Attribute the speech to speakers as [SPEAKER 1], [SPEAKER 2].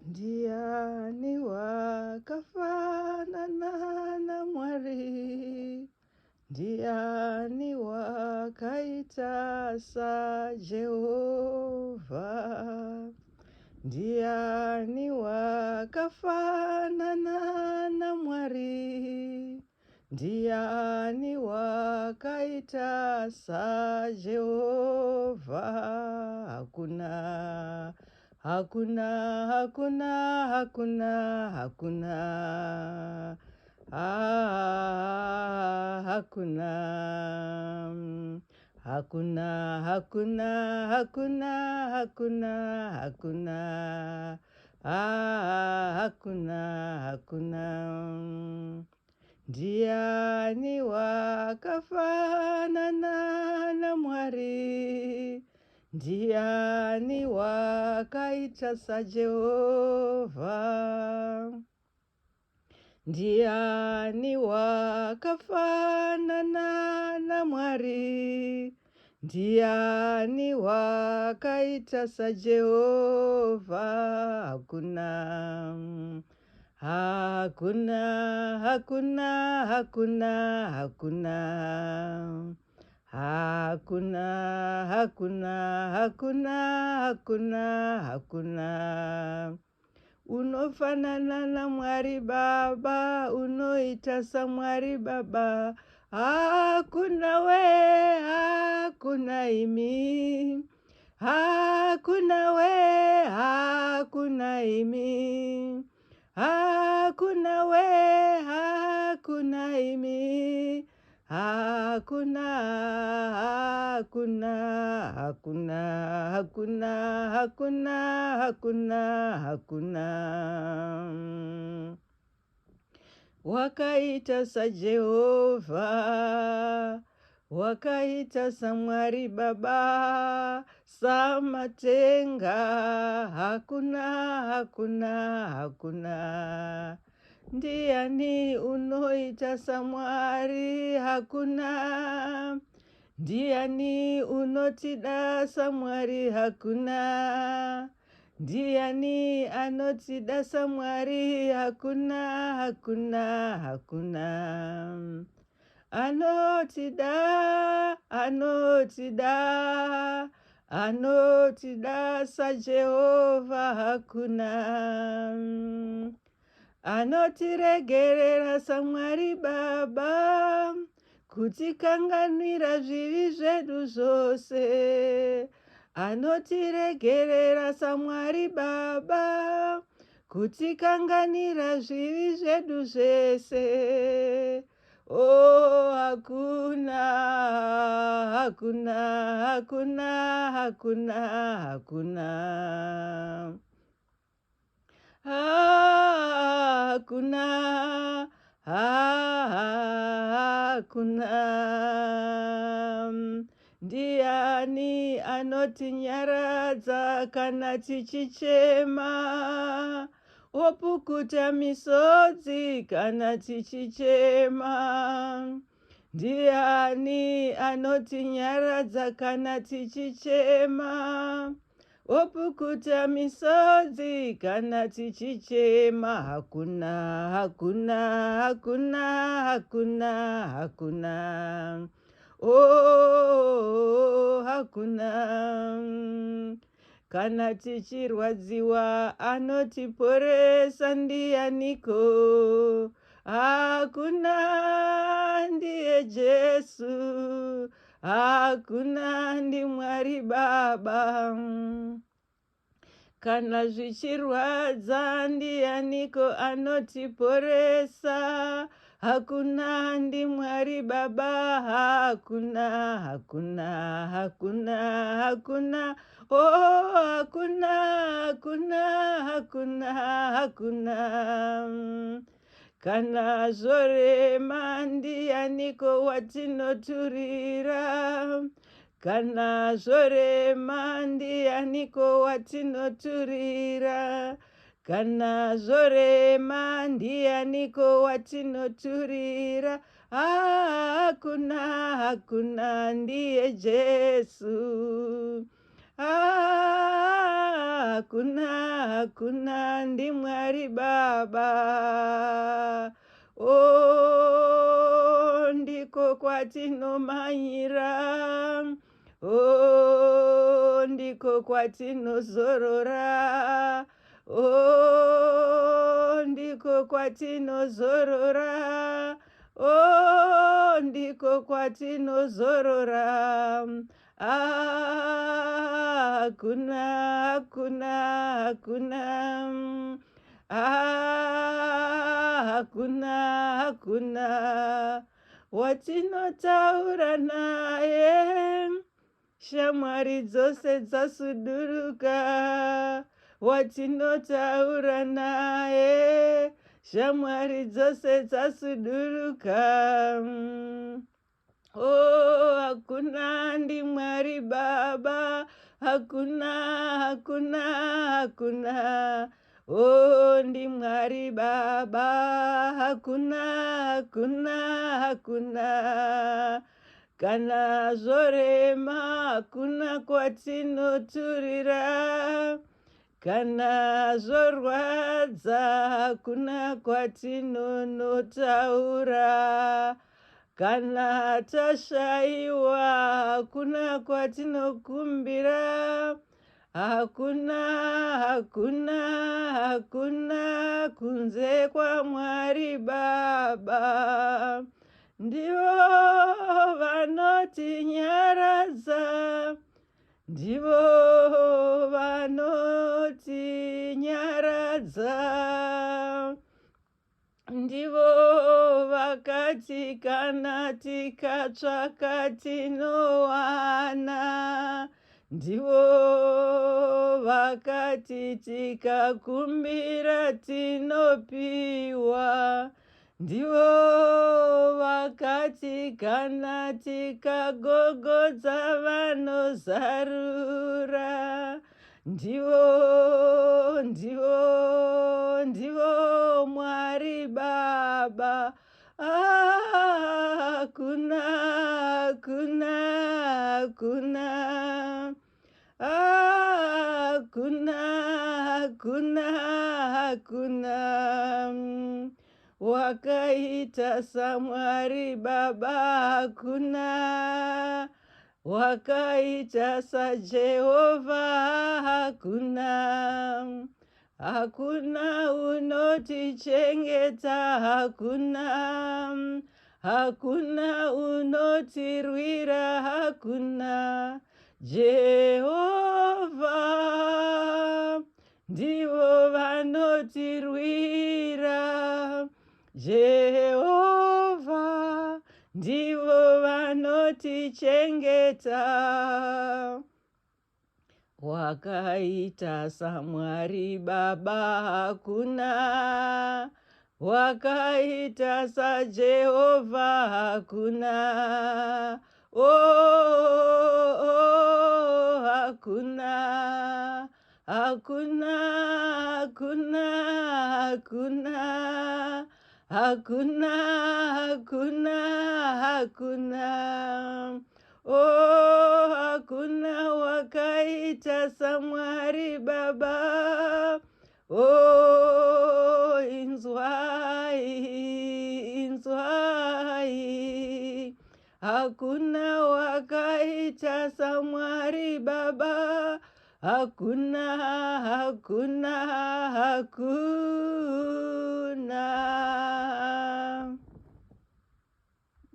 [SPEAKER 1] Ndiani wakafanana na Mwari, ndiani wakaita sa Jehova, ndiani wakafanana na Mwari, ndiani wakaita sa Jehova. Hakuna, hakuna, hakuna, hakuna, hakuna. Hakuna. Hakuna, hakuna, hakuna, hakuna, hakuna. Hakuna, hakuna. Ndiani wakafanana na Mwari, ndiani wakaita sa Jehova, ndiani wakafanana na Mwari, ndiani wakaita sa Jehova. Hakuna, hakuna, hakuna, hakuna, hakuna. Hakuna, hakuna, hakuna, hakuna, hakuna. Unofanana na Mwari Baba, unoita sa Mwari Baba. Hakuna we, hakuna imi. Hakuna we, hakuna imi. Hakuna we, hakuna imi. Hakuna, hakuna, hakuna, hakuna, hakuna, hakuna, hakuna. Wakaita sa Jehova, wakaita sa Mwari Baba, sa Matenga. Hakuna, hakuna, hakuna. Ndiani unoita sa Mwari? Hakuna. Ndiani unotida sa Mwari? Hakuna. Ndiani anotida sa Mwari? Hakuna, hakuna, hakuna. Anotida, anotida, anotida sa Jehova. Hakuna. Anotiregerera sa Mwari Baba, kutikanganwira zvivi zvedu zvose. Anotiregerera sa Mwari Baba, kutikanganwira zvivi zvedu zvese. Oh, hakuna, hakuna, hakuna, hakuna, hakuna. Hakuna, hakuna. Ndiani anotinyaradza kana tichichema, opukuta misodzi kana tichichema. Ndiani anotinyaradza kana tichichema, opukuta misodzi kana tichichema. Hakuna, hakuna, hakuna, hakuna, hakuna. Oh, hakuna. Kana tichirwadziwa anotiporesa. Ndianiko? Hakuna, ndiye Jesu. Hakuna, ndi Mwari Baba. Kana zvichirwadza, ndianiko anotiporesa? Hakuna, ndi Mwari Baba. Hakuna, hakuna, hakuna, hakuna. Oh, hakuna, hakuna, hakuna, hakuna. Kana zorema, ndianiko watinoturira? Kana zorema, ndianiko watinoturira? Kana zorema, ndianiko watinoturira? Hakuna, hakuna, ndiye Jesu. hakuna ndi Mwari Baba. Ndiko kwatinomanyira, ndiko kwatinozorora, ndiko kwatinozorora, ndiko kwatinozorora. Hakuna watinotaura naye, shamwari dzose dzasuduruka. Watinotaura naye, shamwari dzose dzasuduruka. Hakuna ndi Mwari Baba, hakuna. Ndi Mwari Baba, hakuna. Kana zorema, hakuna kwatinoturira. Kana zorwadza, hakuna kwatinonotaura. Kana tashayiwa, hakuna kwatinokumbira. Hakuna kunze kwa Mwari Baba. Ndivo vanotinyaradza, ndivo vanotinyaradza. Ndivo vakati kana tikatsvaka tinowana. Ndivo vakati tikakumbira tinopiwa. Ndivo vakati kana tikagogodza vanozarura. Ndivo Mwari Baba. Hakuna wakaita saMwari Baba, hakuna. Wakaita saJehovha, hakuna unotichengeta, hakuna unotirwira, hakuna. Jehovha ndivo vanotirwira, Jehovha ndivo vanotichengeta. Wakaita saMwari Baba, hakuna. Wakaita saJehovha, hakuna. Hakuna. Hakuna wakaita saMwari Baba. Inzwai. Hakuna wakaita saMwari Baba. Hakuna.